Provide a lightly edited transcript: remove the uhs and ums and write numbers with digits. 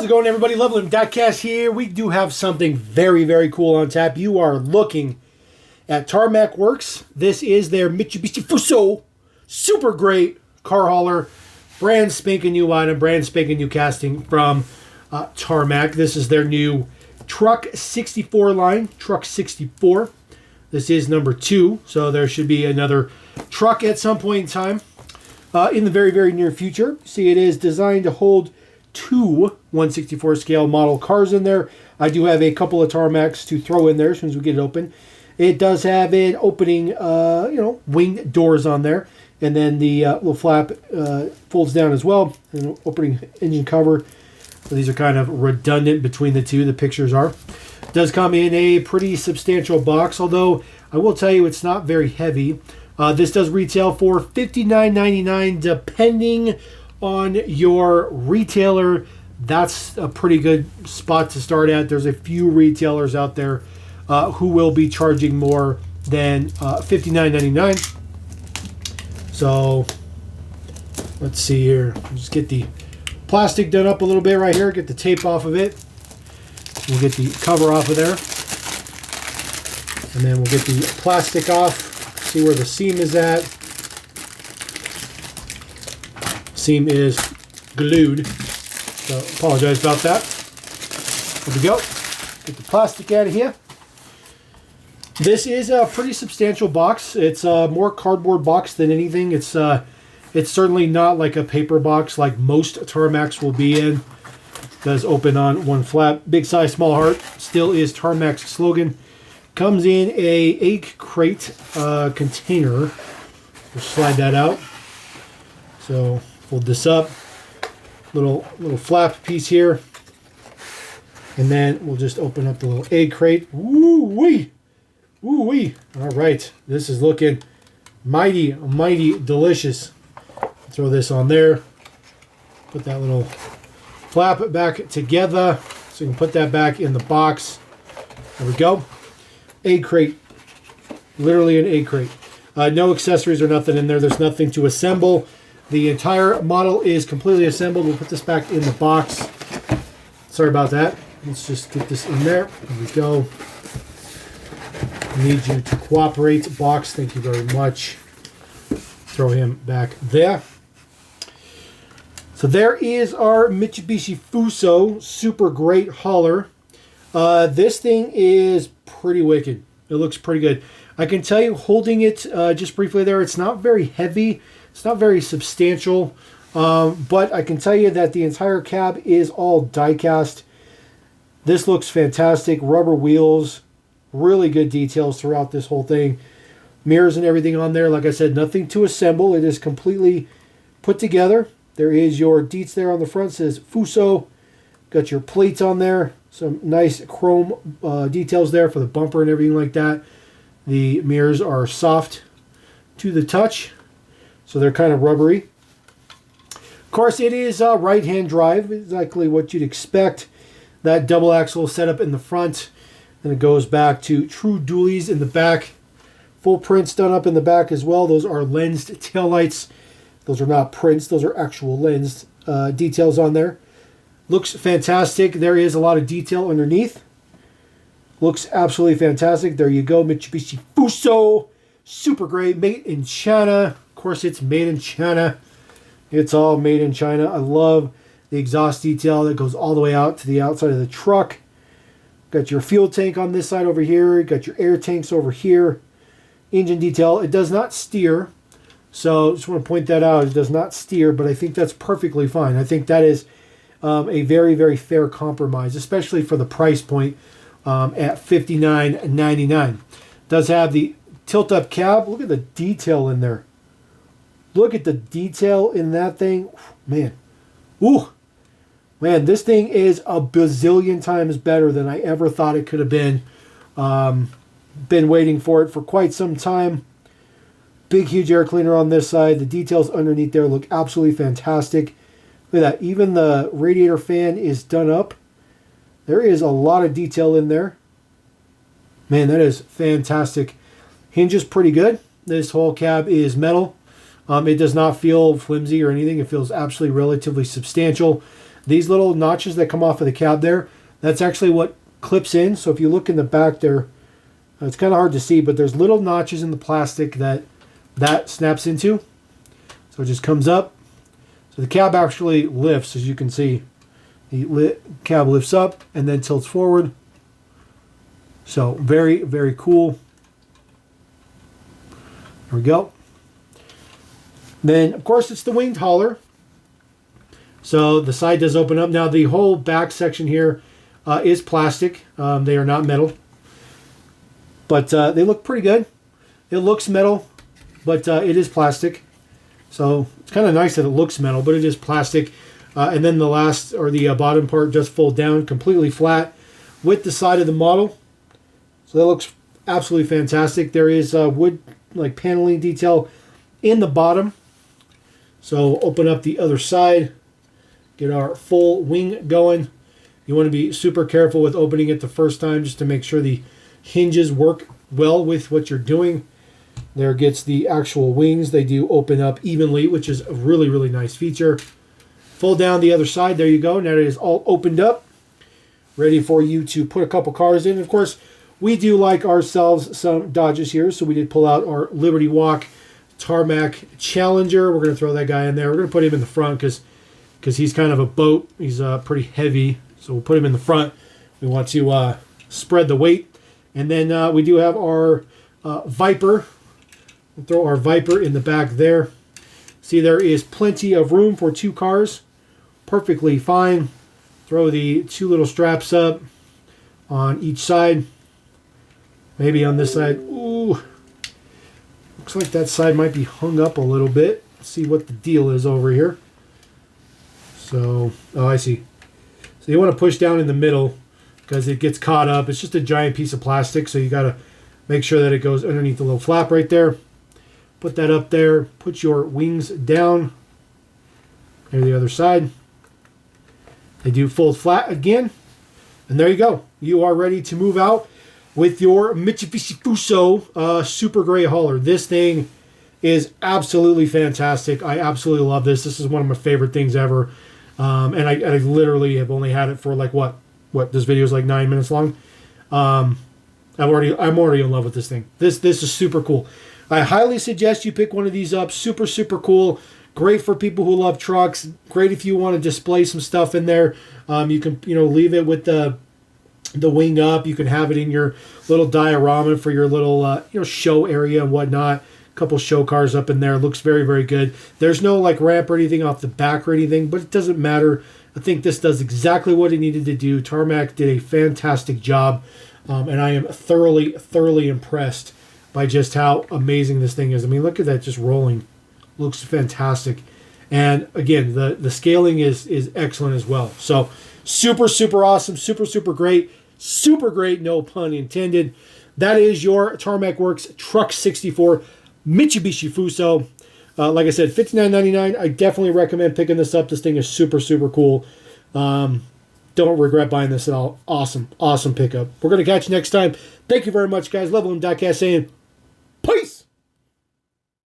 How's it going, everybody? Loveland.cast here. We do have something very, very cool on tap. You are looking at Tarmac Works. This is their Mitsubishi Fuso. Super great car hauler. Brand spanking new item, brand spanking new casting from Tarmac. This is their new Truck64 line, Truck64. This is number 2, so there should be another truck at some point in time in the very, very near future. See, it is designed to hold 2 1/64 scale model cars in there. I do have a couple of Tarmacs to throw in there as soon as we get it open. It does have an opening, wing doors on there. And then the little flap folds down as well. And opening engine cover. So these are kind of redundant between the two. The pictures are. It does come in a pretty substantial box. Although I will tell you it's not very heavy. This does retail for $59.99 depending on your retailer. That's a pretty good spot to start at. There's a few retailers out there who will be charging more than $59.99. So let's see here. Just get the plastic done up a little bit right here. Get the tape off of it. We'll get the cover off of there. And then we'll get the plastic off. See where the seam is at. Seam is glued. So apologize about that. There we go. Get the plastic out of here. This is a pretty substantial box. It's a more cardboard box than anything. It's certainly not like a paper box like most Tarmacs will be in. It does open on one flap. Big size, small heart. Still is Tarmac's slogan. Comes in a egg crate container. We'll slide that out. So fold this up. Little flap piece here. And then we'll just open up the little egg crate. Woo-wee! Ooh-wee. All right. This is looking mighty, mighty delicious. Throw this on there. Put that little flap back together so you can put that back in the box. There we go. Egg crate. Literally an egg crate. No accessories or nothing in there. There's nothing to assemble. The entire model is completely assembled. We'll put this back in the box. Sorry about that. Let's just get this in there. There we go. Need you to cooperate. Box, thank you very much. Throw him back there. So there is our Mitsubishi Fuso. Super great hauler. This thing is pretty wicked. It looks pretty good. I can tell you, holding it just briefly there, it's not very heavy. It's not very substantial. But I can tell you that the entire cab is all die-cast. This looks fantastic. Rubber wheels. Really good details throughout this whole thing. Mirrors and everything on there. Like I said, nothing to assemble. It is completely put together. There is your deets there on the front. It says Fuso. Got your plates on there. Some nice chrome details there for the bumper and everything like that. The mirrors are soft to the touch. So they're kind of rubbery. Of course, it is right-hand drive. Exactly what you'd expect. That double axle setup in the front. Then it goes back to true dualies in the back. Full prints done up in the back as well. Those are lensed taillights. Those are not prints. Those are actual lensed details on there. Looks fantastic. There is a lot of detail underneath. Looks absolutely fantastic. There you go. Mitsubishi Fuso. Super great. Made in China. Of course, it's made in China. It's all made in China. I love the exhaust detail that goes all the way out to the outside of the truck. Got your fuel tank on this side over here. Got your air tanks over here. Engine detail. It does not steer. So just want to point that out. It does not steer, but I think that's perfectly fine. I think that is a very, very fair compromise, especially for the price point at $59.99. Does have the tilt-up cab. Look at the detail in there. Look at the detail in that thing. Man. Ooh. Man, this thing is a bazillion times better than I ever thought it could have been. Been waiting for it for quite some time. Big, huge air cleaner on this side. The details underneath there look absolutely fantastic. Look at that. Even the radiator fan is done up. There is a lot of detail in there. Man, that is fantastic. Hinge is pretty good. This whole cab is metal. It does not feel flimsy or anything. It feels absolutely relatively substantial. These little notches that come off of the cab there, that's actually what clips in. So if you look in the back there, it's kind of hard to see, but there's little notches in the plastic that snaps into. So it just comes up. So the cab actually lifts, as you can see. The cab lifts up and then tilts forward. So very, very cool. There we go. Then, of course, it's the winged hauler. So the side does open up. Now, the whole back section here is plastic. They are not metal. But they look pretty good. It looks metal, but it is plastic. So it's kind of nice that it looks metal, but it is plastic. And then the last, or the bottom part, just fold down completely flat with the side of the model. So that looks absolutely fantastic. There is wood like paneling detail in the bottom. So open up the other side, get our full wing going. You want to be super careful with opening it the first time just to make sure the hinges work well with what you're doing. There gets the actual wings. They do open up evenly, which is a really, really nice feature. Fold down the other side. There you go. Now it is all opened up, ready for you to put a couple cars in. Of course, we do like ourselves some Dodges here, so we did pull out our Liberty Walk Tarmac Challenger. We're going to throw that guy in there. We're going to put him in the front because he's kind of a boat. He's pretty heavy, so we'll put him in the front. We want to spread the weight. And then we do have our Viper. We'll throw our Viper in the back there. See, there is plenty of room for 2 cars. Perfectly fine. Throw the 2 little straps up on each side. Maybe on this side. Ooh. Looks like that side might be hung up a little bit. Let's see what the deal is over here. So, oh, I see. So you want to push down in the middle because it gets caught up. It's just a giant piece of plastic, so you got to make sure that it goes underneath the little flap right there. Put that up there. Put your wings down. Here's the other side. They do fold flat again. And there you go. You are ready to move out with your Mitsubishi Fuso Super Gray hauler. This thing is absolutely fantastic. I absolutely love this. This is one of my favorite things ever. And I literally have only had it for like what this video is like 9 minutes long. I'm already in love with this thing. This is super cool. I highly suggest you pick one of these up. Super, super cool. Great for people who love trucks. Great if you want to display some stuff in there. You can leave it with the wing up. You can have it in your little diorama for your little show area and whatnot. A couple show cars up in there. Looks very, very good. There's no like ramp or anything off the back or anything, but it doesn't matter. I think this does exactly what it needed to do. Tarmac did a fantastic job, and I am thoroughly, thoroughly impressed by just how amazing this thing is. I mean, look at that just rolling. Looks fantastic. And again, the scaling is excellent as well. So super, super awesome. Super, super great. Super great, no pun intended. That is your Tarmac Works Truck64 Mitsubishi Fuso. Like I said, $59.99. I definitely recommend picking this up. This thing is super, super cool. Don't regret buying this at all. Awesome, awesome pickup. We're going to catch you next time. Thank you very much, guys. Level and Diecast saying, peace!